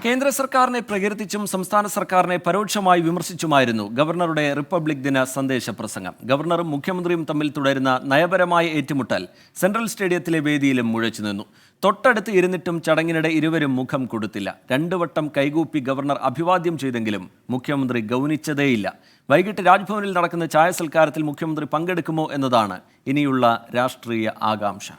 കേന്ദ്ര സർക്കാരിനെ പ്രകീർത്തിച്ചും സംസ്ഥാന സർക്കാരിനെ പരോക്ഷമായി വിമർശിച്ചുമായിരുന്നു ഗവർണറുടെ റിപ്പബ്ലിക് ദിന സന്ദേശ പ്രസംഗം. ഗവർണറും മുഖ്യമന്ത്രിയും തമ്മിൽ തുടരുന്ന നയപരമായ ഏറ്റുമുട്ടൽ സെൻട്രൽ സ്റ്റേഡിയത്തിലെ വേദിയിലും മുഴച്ചു നിന്നു. തൊട്ടടുത്ത് ഇരുന്നിട്ടും ചടങ്ങിനിടെ ഇരുവരും മുഖം കൊടുത്തില്ല. 2 വട്ടം കൈകൂപ്പി ഗവർണർ അഭിവാദ്യം ചെയ്തെങ്കിലും മുഖ്യമന്ത്രി ഗൗനിച്ചതേയില്ല. വൈകിട്ട് രാജ്ഭവനിൽ നടക്കുന്ന ചായ സൽക്കാരത്തിൽ മുഖ്യമന്ത്രി പങ്കെടുക്കുമോ എന്നതാണ് ഇനിയുള്ള രാഷ്ട്രീയ ആകാംക്ഷ.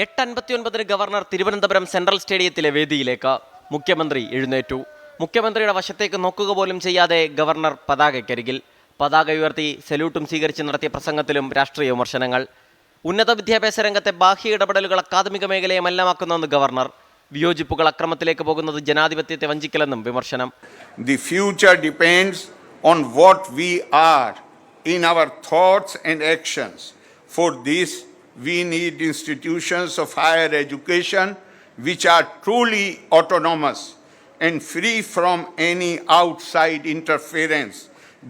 8:59 ഗവർണർ തിരുവനന്തപുരം സെൻട്രൽ സ്റ്റേഡിയത്തിലെ വേദിയിലേക്ക്. മുഖ്യമന്ത്രി എഴുന്നേറ്റു. മുഖ്യമന്ത്രിയുടെ വശത്തേക്ക് നോക്കുക പോലും ചെയ്യാതെ ഗവർണർ പതാകയ്ക്കരികിൽ. പതാക ഉയർത്തി സല്യൂട്ടും സ്വീകരിച്ച് നടത്തിയ പ്രസംഗത്തിലും രാഷ്ട്രീയ വിമർശനങ്ങൾ. ഉന്നത വിദ്യാഭ്യാസ രംഗത്തെ ബാഹ്യ ഇടപെടലുകൾ അക്കാദമിക മേഖലയെ മലിനമാക്കുന്നുവെന്ന് ഗവർണർ. വിയോജിപ്പുകൾ അക്രമത്തിലേക്ക് പോകുന്നത് ജനാധിപത്യത്തെ വഞ്ചിക്കലെന്നും വിമർശനം. The future depends on what we are in our thoughts and actions. For this we need institutions of higher education which are truly autonomous and free from any outside interference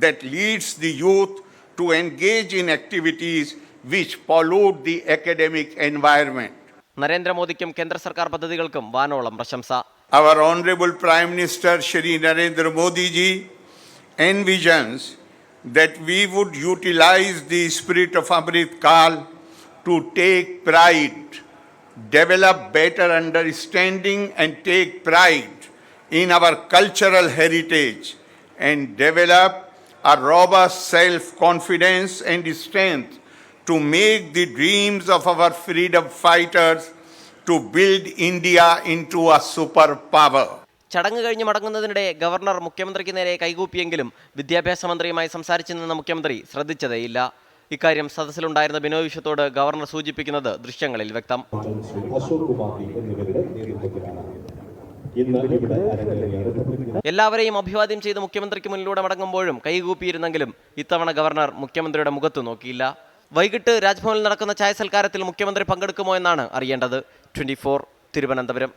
that leads the youth to engage in activities which pollute the academic environment. നരേന്ദ്രമോദിക്കും കേന്ദ്ര സർക്കാർ പദ്ധതികൾക്കും വാനോളം പ്രശംസ. Our Honorable Prime Minister Shri Narendra Modi ji envisions that we would utilize the spirit of Amrit Kal to take pride, develop better understanding and take pride in our cultural heritage and develop a robust self-confidence and strength to make the dreams of our freedom fighters to build India into a superpower. ചടങ്ങ് കഴിഞ്ഞ് മടങ്ങുന്നതിനിടെ governor മുഖ്യമന്ത്രിക്ക് നേരെ കൈകൂപ്പിയെങ്കിലും വിദ്യാഭ്യാസ മന്ത്രിയുമായി സംസാരിച്ചു നിന്ന മുഖ്യമന്ത്രി ശ്രദ്ധിച്ചതേയില്ല. ഇക്കാര്യം സദസ്സിലുണ്ടായിരുന്ന ബിനോയ് വിശ്വത്തോട് ഗവർണർ സൂചിപ്പിക്കുന്നത് ദൃശ്യങ്ങളിൽ വ്യക്തം. എല്ലാവരെയും അഭിവാദ്യം ചെയ്ത് മുഖ്യമന്ത്രിക്ക് മുന്നിലൂടെ മടങ്ങുമ്പോഴും കൈകൂപ്പിയിരുന്നെങ്കിലും ഇത്തവണ ഗവർണർ മുഖ്യമന്ത്രിയുടെ മുഖത്ത് നോക്കിയില്ല. വൈകിട്ട് രാജ്ഭവനിൽ നടക്കുന്ന ചായ സൽക്കാരത്തിൽ മുഖ്യമന്ത്രി പങ്കെടുക്കുമോ എന്നാണ് അറിയേണ്ടത്. 24 തിരുവനന്തപുരം.